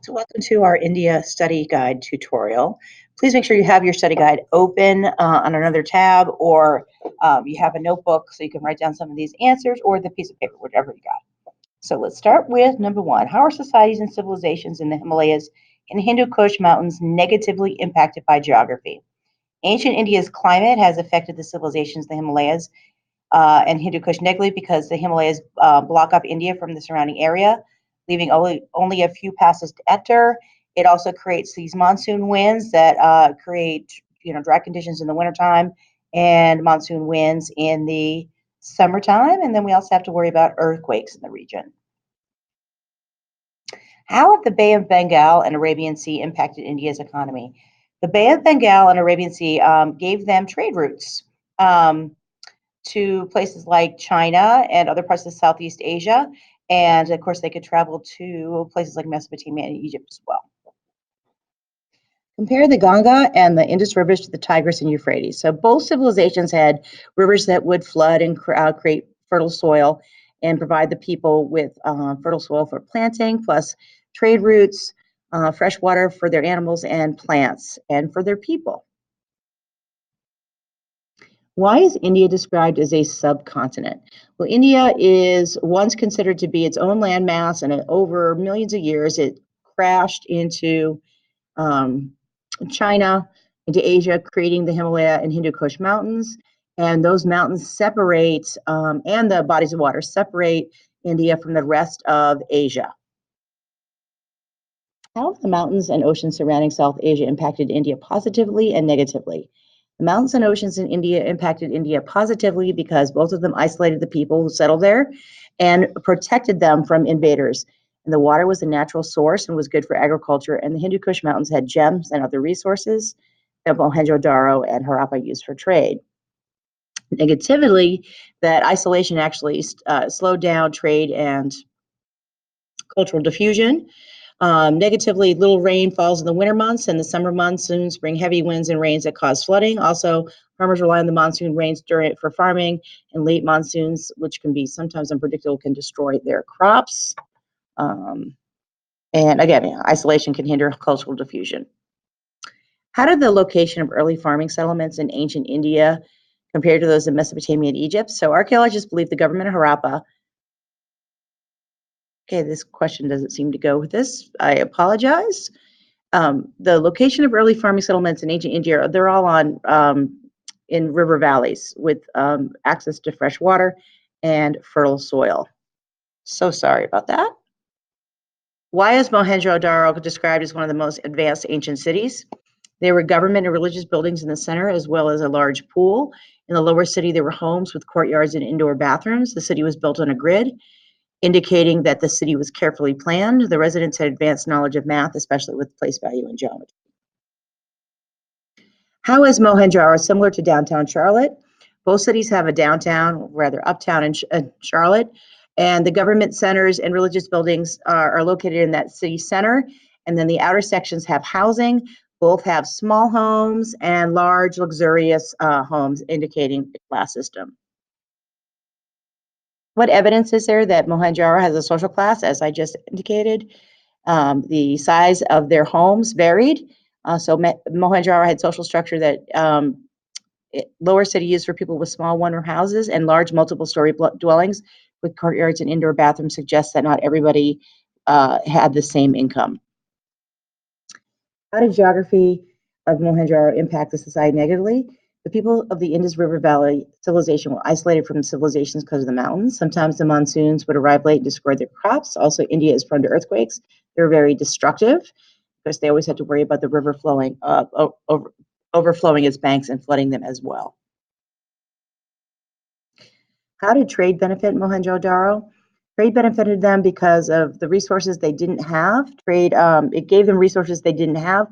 So welcome to our India study guide tutorial. Please make sure you have your study guide open on another tab, or you have a notebook so you can write down some of these answers, or the piece of paper, whatever you got. So let's start with number one. How are societies and civilizations in the Himalayas and Hindu Kush mountains negatively impacted by geography? Ancient India's climate has affected the civilizations in the Himalayas and Hindu Kush negatively because the Himalayas block off India from the surrounding area, leaving only a few passes to enter. It also creates these monsoon winds that create dry conditions in the wintertime and monsoon winds in the summertime. And then we also have to worry about earthquakes in the region. How have the Bay of Bengal and Arabian Sea impacted India's economy? The Bay of Bengal and Arabian Sea gave them trade routes to places like China and other parts of Southeast Asia. And of course, they could travel to places like Mesopotamia and Egypt as well. Compare the Ganga and the Indus rivers to the Tigris and Euphrates. So both civilizations had rivers that would flood and create fertile soil and provide the people with fertile soil for planting, plus trade routes, fresh water for their animals and plants, and for their people. Why is India described as a subcontinent? Well, India is once considered to be its own landmass, and over millions of years, it crashed into China, into Asia, creating the Himalaya and Hindu Kush mountains. And those mountains separate, and the bodies of water separate India from the rest of Asia. How have the mountains and oceans surrounding South Asia impacted India positively and negatively? The mountains and oceans in India impacted India positively because both of them isolated the people who settled there and protected them from invaders. And the water was a natural source and was good for agriculture, and the Hindu Kush mountains had gems and other resources that Mohenjo-Daro and Harappa used for trade. Negatively, that isolation actually slowed down trade and cultural diffusion. Negatively, little rain falls in the winter months, and the summer monsoons bring heavy winds and rains that cause flooding. Also, farmers rely on the monsoon rains for farming, and late monsoons, which can be sometimes unpredictable, can destroy their crops. And again, isolation can hinder cultural diffusion. How did the location of early farming settlements in ancient India compare to those in Mesopotamia and Egypt? So archaeologists believe the government of Harappa. Okay, this question doesn't seem to go with this. I apologize. The location of early farming settlements in ancient India, they're all on in river valleys with access to fresh water and fertile soil. So sorry about that. Why is Mohenjo-Daro described as one of the most advanced ancient cities? There were government and religious buildings in the center, as well as a large pool. In the lower city, there were homes with courtyards and indoor bathrooms. The city was built on a grid, indicating that the city was carefully planned. The residents had advanced knowledge of math, especially with place value and geometry. How is Mohenjo-Daro similar to downtown Charlotte? Both cities have a downtown, rather uptown in Charlotte, and the government centers and religious buildings are located in that city center, and then the outer sections have housing. Both have small homes and large, luxurious homes, indicating the class system. What evidence is there that Mohenjo-Daro has a social class? As I just indicated, the size of their homes varied. So Mohenjo-Daro had social structure that lower city used for people with small one-room houses, and large multiple-story dwellings with courtyards and indoor bathrooms suggests that not everybody had the same income. How did geography of Mohenjo-Daro impact the society negatively? The people of the Indus River Valley civilization were isolated from civilizations because of the mountains. Sometimes the monsoons would arrive late and destroy their crops. Also, India is prone to earthquakes. They're very destructive because they always had to worry about the river flowing, overflowing its banks and flooding them as well. How did trade benefit Mohenjo-Daro? Trade benefited them because of the resources they didn't have. Trade, it gave them resources they didn't have.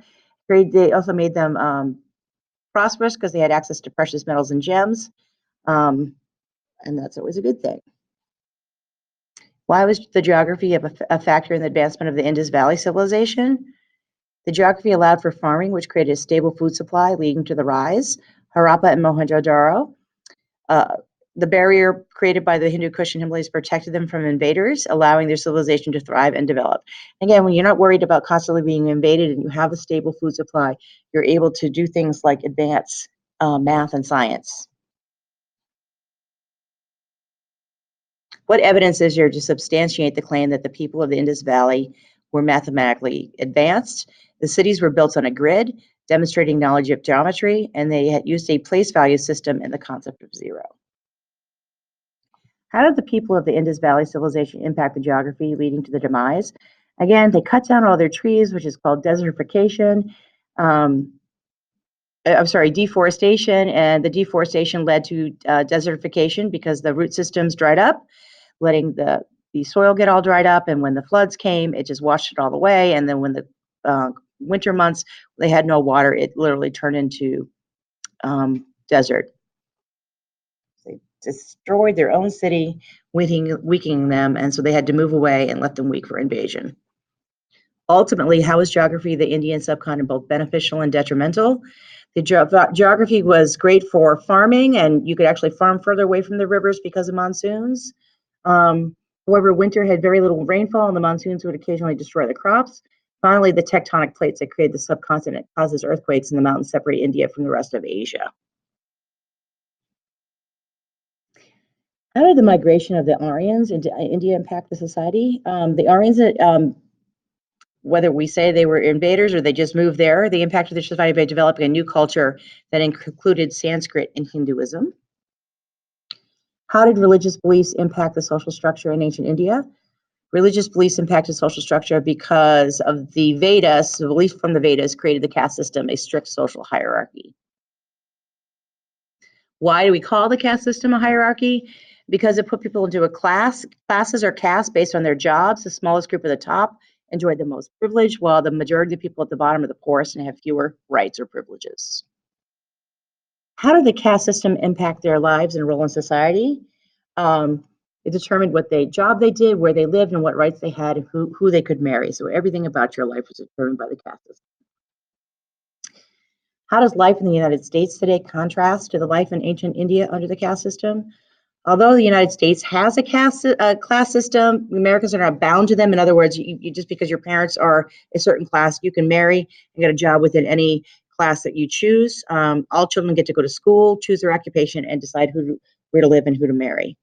Trade, they also made them prosperous because they had access to precious metals and gems, and that's always a good thing. Why was the geography a factor in the advancement of the Indus Valley civilization? The geography allowed for farming, which created a stable food supply, leading to the rise. Harappa and Mohenjo-Daro The barrier created by the Hindu Kush and Himalayas protected them from invaders, allowing their civilization to thrive and develop. Again, when you're not worried about constantly being invaded and you have a stable food supply, you're able to do things like advance math and science. What evidence is there to substantiate the claim that the people of the Indus Valley were mathematically advanced? The cities were built on a grid, demonstrating knowledge of geometry, and they had used a place value system and the concept of zero. How did the people of the Indus Valley civilization impact the geography, leading to the demise? Again, they cut down all their trees, which is called desertification. Deforestation, and the deforestation led to desertification because the root systems dried up, letting the soil get all dried up. And when the floods came, it just washed it all away. And then when the winter months, they had no water, it literally turned into desert. They destroyed their own city, weakening them, and so they had to move away and left them weak for invasion. Ultimately, how is geography of the Indian subcontinent both beneficial and detrimental? The geography was great for farming, and you could actually farm further away from the rivers because of monsoons. However, winter had very little rainfall, and the monsoons would occasionally destroy the crops. Finally, the tectonic plates that create the subcontinent causes earthquakes, and the mountains separate India from the rest of Asia. How did the migration of the Aryans into India impact the society? The Aryans, whether we say they were invaders or they just moved there, they impacted their society by developing a new culture that included Sanskrit and Hinduism. How did religious beliefs impact the social structure in ancient India? Religious beliefs impacted social structure because of the Vedas. The belief from the Vedas created the caste system, a strict social hierarchy. Why do we call the caste system a hierarchy? Because it put people into a class. Classes are caste based on their jobs. The smallest group at the top enjoyed the most privilege, while the majority of the people at the bottom are the poorest and have fewer rights or privileges. How did the caste system impact their lives and role in society? It determined what job they did, where they lived, and what rights they had, and who they could marry. So everything about your life was determined by the caste system. How does life in the United States today contrast to the life in ancient India under the caste system? Although the United States has a class system, Americans are not bound to them. In other words, you just because your parents are a certain class, you can marry and get a job within any class that you choose. All children get to go to school, choose their occupation, and decide where to live and who to marry.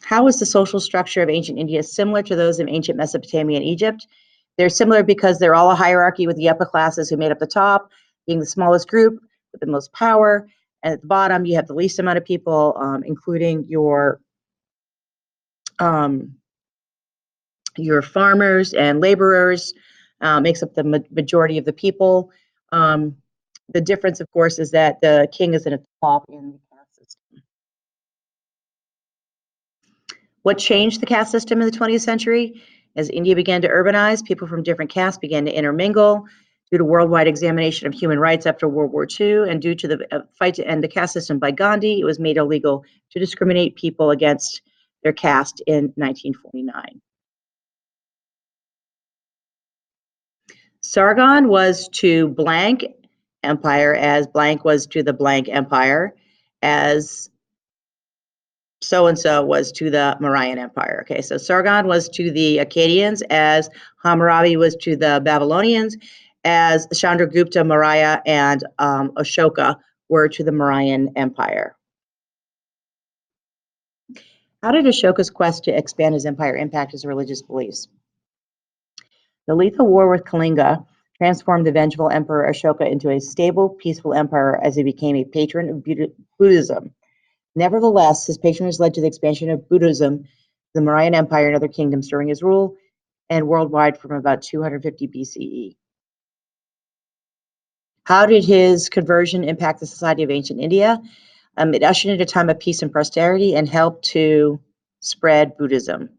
How is the social structure of ancient India similar to those of ancient Mesopotamia and Egypt? They're similar because they're all a hierarchy with the upper classes who made up the top, being the smallest group with the most power. And at the bottom, you have the least amount of people, including your farmers and laborers, makes up the majority of the people. The difference, of course, is that the king is at the top in the caste system. What changed the caste system in the 20th century? As India began to urbanize, people from different castes began to intermingle. Due to worldwide examination of human rights after World War II and due to the fight to end the caste system by Gandhi, it was made illegal to discriminate people against their caste in 1949. Sargon was to blank empire as blank was to the blank empire, as so-and-so was to the Mauryan Empire. Okay, so Sargon was to the Akkadians as Hammurabi was to the Babylonians, as Chandragupta Maurya and Ashoka were to the Mauryan Empire. How did Ashoka's quest to expand his empire impact his religious beliefs? The lethal war with Kalinga transformed the vengeful Emperor Ashoka into a stable, peaceful empire as he became a patron of Buddhism. Nevertheless, his patronage led to the expansion of Buddhism, the Mauryan Empire, and other kingdoms during his rule, and worldwide from about 250 BCE. How did his conversion impact the society of ancient India? It ushered in a time of peace and prosperity and helped to spread Buddhism.